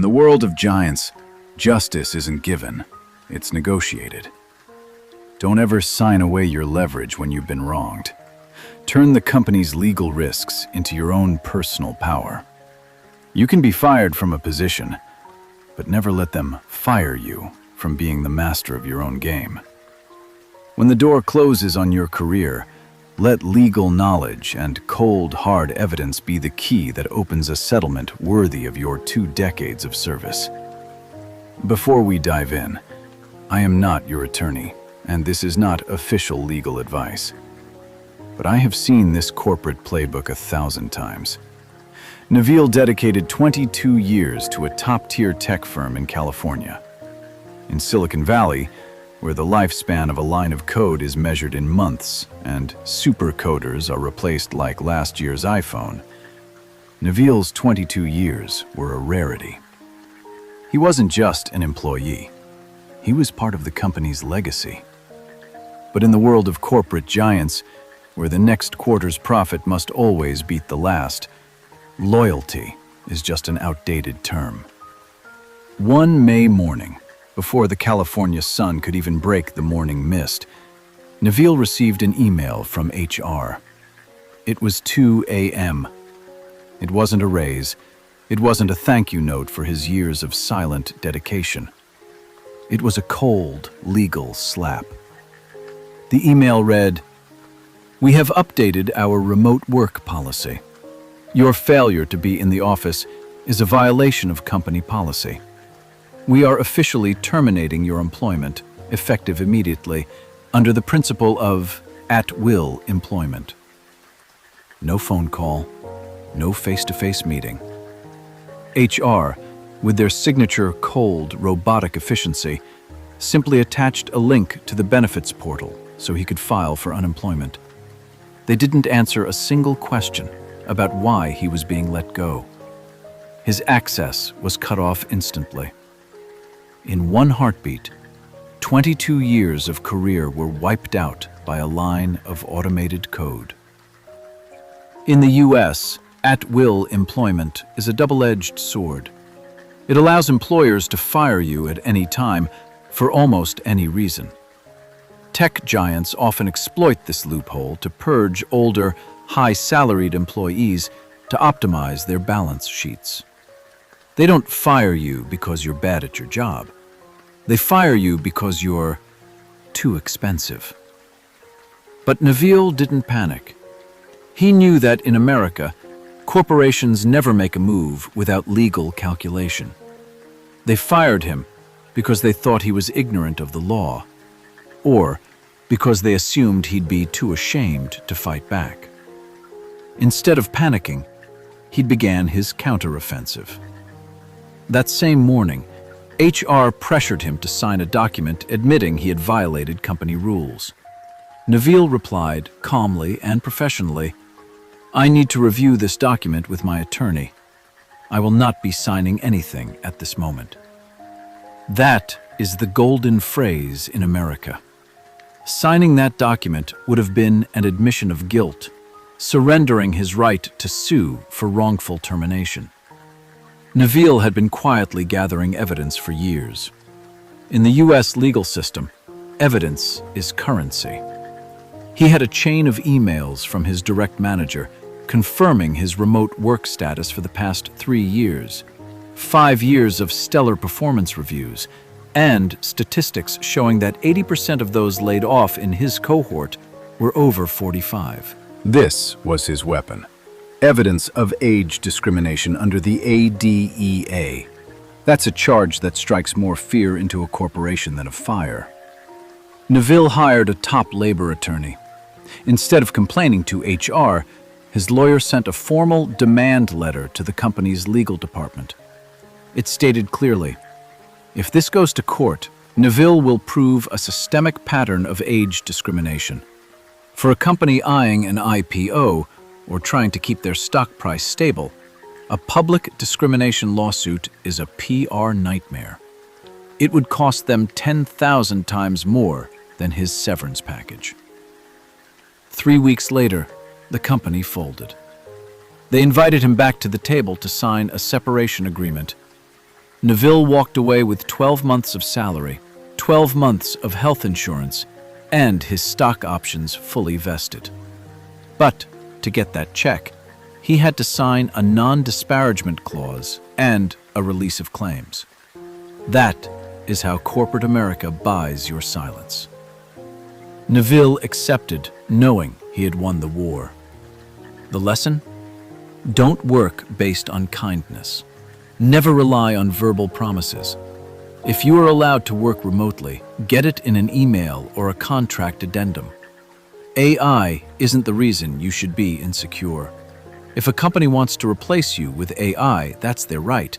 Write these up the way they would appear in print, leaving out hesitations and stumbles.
In the world of giants, justice isn't given, it's negotiated. Don't ever sign away your leverage when you've been wronged. Turn the company's legal risks into your own personal power. You can be fired from a position, but never let them fire you from being the master of your own game. When the door closes on your career, let legal knowledge and cold, hard evidence be the key that opens a settlement worthy of your 2 decades of service. Before we dive in, I am not your attorney, and this is not official legal advice. But I have seen this corporate playbook 1,000 times. Nabil dedicated 22 years to a top-tier tech firm in California. In Silicon Valley, where the lifespan of a line of code is measured in months and supercoders are replaced like last year's iPhone, Nabil's 22 years were a rarity. He wasn't just an employee. He was part of the company's legacy. But in the world of corporate giants, where the next quarter's profit must always beat the last, loyalty is just an outdated term. One May morning, before the California sun could even break the morning mist, Nabil received an email from HR. It was 2 a.m. It wasn't a raise. It wasn't a thank you note for his years of silent dedication. It was a cold, legal slap. The email read, "We have updated our remote work policy. Your failure to be in the office is a violation of company policy. We are officially terminating your employment, effective immediately, under the principle of at-will employment." No phone call, no face-to-face meeting. HR, with their signature cold, robotic efficiency, simply attached a link to the benefits portal so he could file for unemployment. They didn't answer a single question about why he was being let go. His access was cut off instantly. In one heartbeat, 22 years of career were wiped out by a line of automated code. In the US, at-will employment is a double-edged sword. It allows employers to fire you at any time for almost any reason. Tech giants often exploit this loophole to purge older, high-salaried employees to optimize their balance sheets. They don't fire you because you're bad at your job. They fire you because you're too expensive. But Nabil didn't panic. He knew that in America, corporations never make a move without legal calculation. They fired him because they thought he was ignorant of the law, or because they assumed he'd be too ashamed to fight back. Instead of panicking, he began his counteroffensive. That same morning, HR pressured him to sign a document admitting he had violated company rules. Nabil replied calmly and professionally, "I need to review this document with my attorney. I will not be signing anything at this moment." That is the golden phrase in America. Signing that document would have been an admission of guilt, surrendering his right to sue for wrongful termination. Nabil had been quietly gathering evidence for years. In the US legal system, evidence is currency. He had a chain of emails from his direct manager confirming his remote work status for the past 3 years, 5 years of stellar performance reviews, and statistics showing that 80% of those laid off in his cohort were over 45. This was his weapon. Evidence of age discrimination under the ADEA. That's a charge that strikes more fear into a corporation than a fire. Nabil hired a top labor attorney. Instead of complaining to HR, his lawyer sent a formal demand letter to the company's legal department. It stated clearly, if this goes to court, Nabil will prove a systemic pattern of age discrimination. For a company eyeing an IPO or trying to keep their stock price stable, a public discrimination lawsuit is a PR nightmare. It would cost them 10,000 times more than his severance package. 3 weeks later, the company folded. They invited him back to the table to sign a separation agreement. Neville walked away with 12 months of salary, 12 months of health insurance, and his stock options fully vested. But to get that check, he had to sign a non-disparagement clause and a release of claims. That is how corporate America buys your silence. Neville accepted, knowing he had won the war. The lesson? Don't work based on kindness. Never rely on verbal promises. If you are allowed to work remotely, get it in an email or a contract addendum. AI isn't the reason you should be insecure. If a company wants to replace you with AI, that's their right,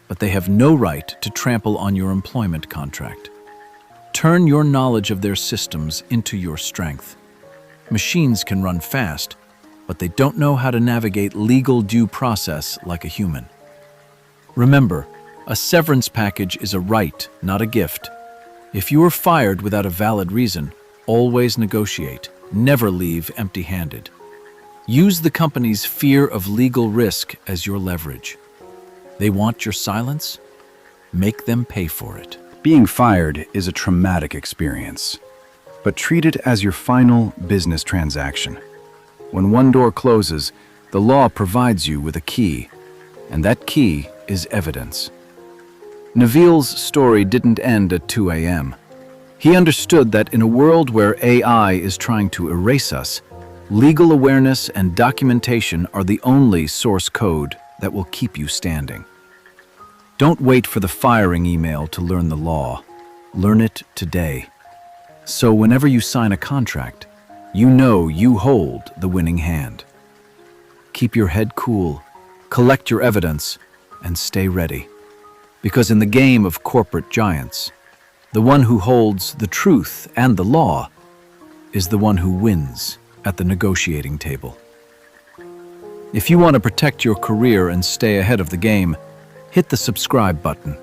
but they have no right to trample on your employment contract. Turn your knowledge of their systems into your strength. Machines can run fast, but they don't know how to navigate legal due process like a human. Remember, a severance package is a right, not a gift. If you are fired without a valid reason, always negotiate. Never leave empty-handed. Use the company's fear of legal risk as your leverage. They want your silence? Make them pay for it. Being fired is a traumatic experience, but treat it as your final business transaction. When one door closes, the law provides you with a key, and that key is evidence. Neville's story didn't end at 2 a.m. He understood that in a world where AI is trying to erase us, legal awareness and documentation are the only source code that will keep you standing. Don't wait for the firing email to learn the law. Learn it today. So whenever you sign a contract, you know you hold the winning hand. Keep your head cool, collect your evidence, and stay ready. Because in the game of corporate giants, the one who holds the truth and the law is the one who wins at the negotiating table. If you want to protect your career and stay ahead of the game, hit the subscribe button.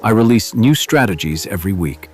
I release new strategies every week.